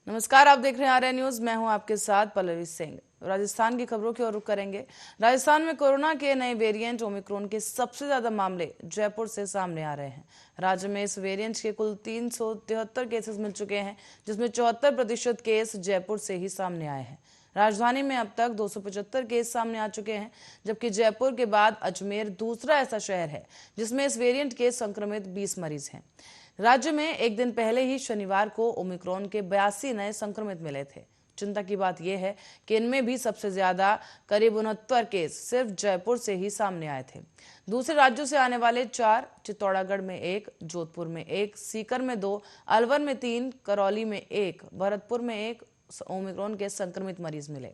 नमस्कार, आप देख रहे हैं आर्या न्यूज। मैं हूं आपके साथ पल्लवी सिंह। राजस्थान की खबरों की ओर रुख करेंगे। राजस्थान में कोरोना के नए वेरिएंट ओमिक्रॉन के सबसे ज्यादा मामले जयपुर से सामने आ रहे हैं। राज्य में इस वेरिएंट के कुल 373 केसेस मिल चुके हैं, जिसमें 74% केस जयपुर से ही सामने आए हैं। राजधानी में अब तक 275 केस सामने आ चुके हैं, जबकि जयपुर के बाद अजमेर दूसरा ऐसा शहर है जिसमें इस वेरिएंट के संक्रमित 20 मरीज हैं। राज्य में एक दिन पहले ही शनिवार को ओमिक्रॉन के 82 नए संक्रमित मिले थे। चिंता की बात यह है कि इनमें भी सबसे ज्यादा करीब 69 केस सिर्फ जयपुर से ही सामने आए थे। दूसरे राज्यों से आने वाले 4, चित्तौड़गढ़ में 1, जोधपुर में 1, सीकर में 2, अलवर में 3, करौली में 1, भरतपुर में 1 ओमिक्रॉन के संक्रमित मरीज मिले।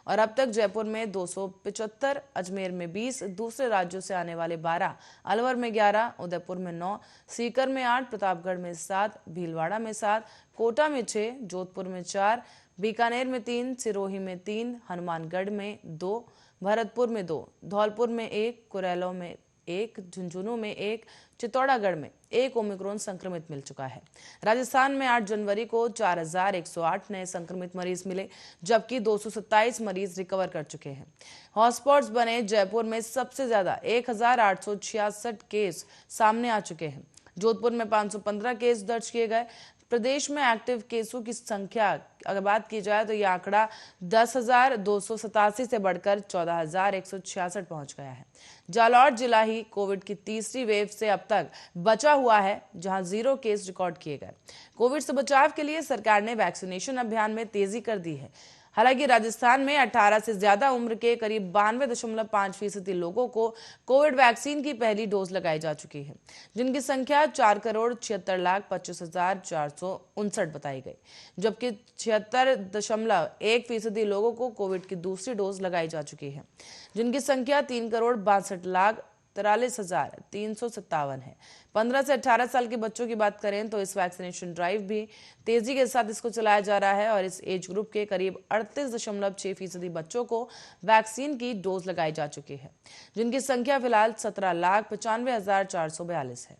और अब तक जयपुर में 275, अजमेर में 20, दूसरे राज्यों से आने वाले 12, अलवर में 11, उदयपुर में 9, सीकर में 8, प्रतापगढ़ में 7, भीलवाड़ा में 7, कोटा में 6, जोधपुर में 4, बीकानेर में 3, सिरोही में 3, हनुमानगढ़ में 2, भरतपुर में 2, धौलपुर में 1, कुरेलो में 1, झुंझुनू में 1, चित्तौड़गढ़ में 1 ओमिक्रॉन संक्रमित मिल चुका है। राजस्थान में 8 जनवरी को 4108 नए संक्रमित मरीज मिले, जबकि 227 मरीज रिकवर कर चुके हैं। हॉटस्पॉट्स बने जयपुर में सबसे ज्यादा 1866 केस सामने आ चुके हैं। जोधपुर में 515 केस दर्ज किए गए। प्रदेश में एक्टिव केसों की संख्या अगर बात की जाए तो यह आंकड़ा 10,287 से बढ़कर 14,166 पहुंच गया है। जालौर जिला ही कोविड की तीसरी वेव से अब तक बचा हुआ है, जहां 0 केस रिकॉर्ड किए गए। कोविड से बचाव के लिए सरकार ने वैक्सीनेशन अभियान में तेजी कर दी है। हालांकि राजस्थान में 18 से ज्यादा उम्र के करीब 92.5% लोगों को कोविड वैक्सीन की पहली डोज लगाई जा चुकी है, जिनकी संख्या 4,76,25,459 बताई गई, जबकि 76.1% लोगों को कोविड की दूसरी डोज लगाई जा चुकी है, जिनकी संख्या 3,62,43,357 है। 15 से 18 साल के बच्चों की बात करें तो इस वैक्सीनेशन ड्राइव भी तेजी के साथ इसको चलाया जा रहा है और इस एज ग्रुप के करीब 38.6% बच्चों को वैक्सीन की डोज लगाई जा चुकी है, जिनकी संख्या फिलहाल 17,95,442 है।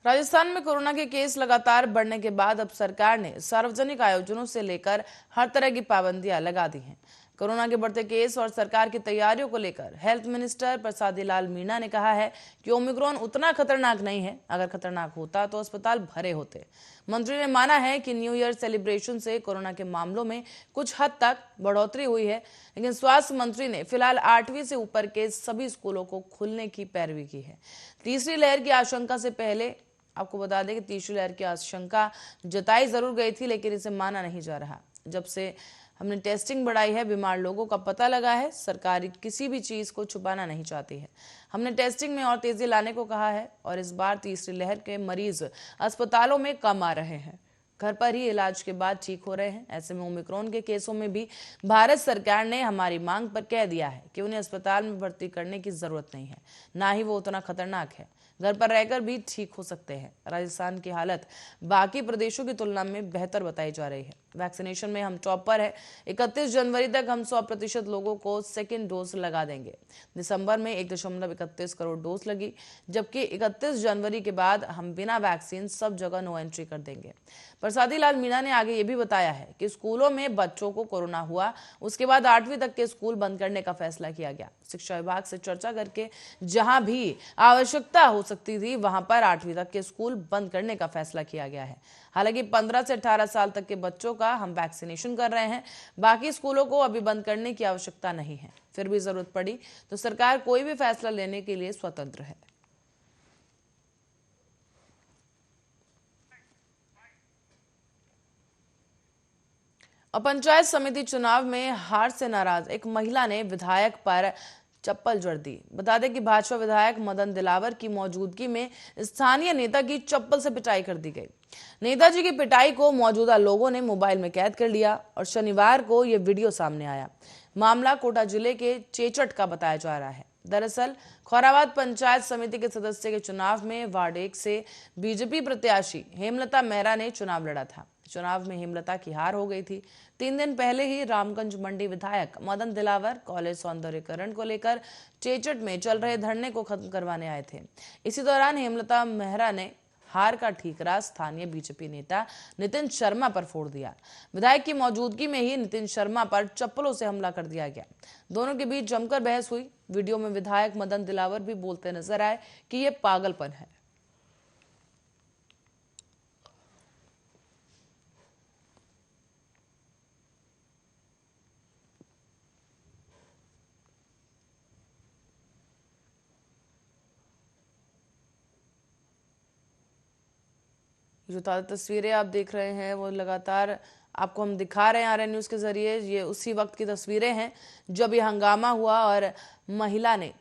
राजस्थान में कोरोना के केस लगातार बढ़ने के बाद अब सरकार ने सार्वजनिक आयोजनों से लेकर हर तरह की पाबंदियां लगा दी हैं। कोरोना के बढ़ते केस और सरकार की तैयारियों को लेकर हेल्थ मिनिस्टर प्रसादी लाल मीणा ने कहा है कि ओमिक्रॉन उतना खतरनाक नहीं है। अगर खतरनाक होता तो अस्पताल भरे होते। मंत्री ने माना है कि न्यू ईयर सेलिब्रेशन से कोरोना के मामलों में कुछ हद तक बढ़ोतरी हुई है, लेकिन स्वास्थ्य मंत्री ने फिलहाल 8वीं से ऊपर के सभी स्कूलों को खुलने की पैरवी की है। तीसरी लहर की आशंका से पहले आपको बता दें कि तीसरी लहर की आशंका जताई जरूर गई थी, लेकिन इसे माना नहीं जा रहा। जब से हमने टेस्टिंग बढ़ाई है, बीमार लोगों का पता लगा है, सरकार किसी भी चीज को छुपाना नहीं चाहती है। हमने टेस्टिंग में और तेजी लाने को कहा है और इस बार तीसरी लहर के मरीज अस्पतालों में कम आ रहे हैं, घर पर ही इलाज के बाद ठीक हो रहे हैं। ऐसे में ओमिक्रॉन के केसों में भी भारत सरकार ने हमारी मांग पर कह दिया है कि उन्हें अस्पताल में भर्ती करने की जरूरत नहीं है, ना ही वो उतना खतरनाक है, घर पर रहकर भी ठीक हो सकते हैं। राजस्थान की हालत बाकी प्रदेशों की तुलना में बेहतर बताई जा रही है। वैक्सीनेशन में हम टॉप पर है। 31 जनवरी तक हम 100% लोगों को सेकेंड डोज लगा देंगे। दिसंबर में 1.31 करोड़ डोज लगी, जबकि 31 जनवरी के बाद हम बिना वैक्सीन सब जगह नो एंट्री कर देंगे। प्रसादी लाल मीणा ने आगे ये भी बताया है कि स्कूलों में बच्चों को कोरोना हुआ, उसके बाद 8वीं तक के स्कूल बंद करने का फैसला किया गया। शिक्षा विभाग से चर्चा करके जहां भी आवश्यकता हो सकती थी वहां पर 8वीं तक के स्कूल बंद करने का फैसला किया गया है। हालांकि 15 से 18 साल तक के बच्चों का हम वैक्सीनेशन कर रहे हैं। बाकी स्कूलों को अभी बंद करने की आवश्यकता नहीं है। फिर भी जरूरत पड़ी तो सरकार कोई भी फैसला लेने के लिए स्वतंत्र है। और पंचायत समिति चुनाव में हार से नाराज एक महिला ने विधायक पर चप्पल जड़ दी। बता दें कि भाजपा विधायक मदन दिलावर की मौजूदगी में स्थानीय नेता की चप्पल से पिटाई कर दी गई। नेताजी की पिटाई को मौजूदा लोगों ने मोबाइल में कैद कर लिया और शनिवार को यह वीडियो सामने आया। मामला कोटा जिले के चेचट का बताया जा रहा है। दरअसल खौराबाद पंचायत समिति के सदस्य के चुनाव में वार्ड 1 से बीजेपी प्रत्याशी हेमलता मेहरा ने चुनाव लड़ा था। चुनाव में हेमलता की हार हो गई थी। 3 दिन पहले ही रामगंज मंडी विधायक मदन दिलावर कॉलेज सौंदर्यीकरण को लेकर चेचट में चल रहे धरने को खत्म करवाने आए थे। इसी दौरान हेमलता मेहरा ने हार का ठीकरा स्थानीय बीजेपी नेता नितिन शर्मा पर फोड़ दिया। विधायक की मौजूदगी में ही नितिन शर्मा पर चप्पलों से हमला कर दिया गया। दोनों के बीच जमकर बहस हुई। वीडियो में विधायक मदन दिलावर भी बोलते नजर आए कि ये पागलपन है। जो ताज़ा तस्वीरें आप देख रहे हैं वो लगातार आपको हम दिखा रहे हैं आरएन न्यूज़ के जरिए। ये उसी वक्त की तस्वीरें हैं जब ये हंगामा हुआ और महिला ने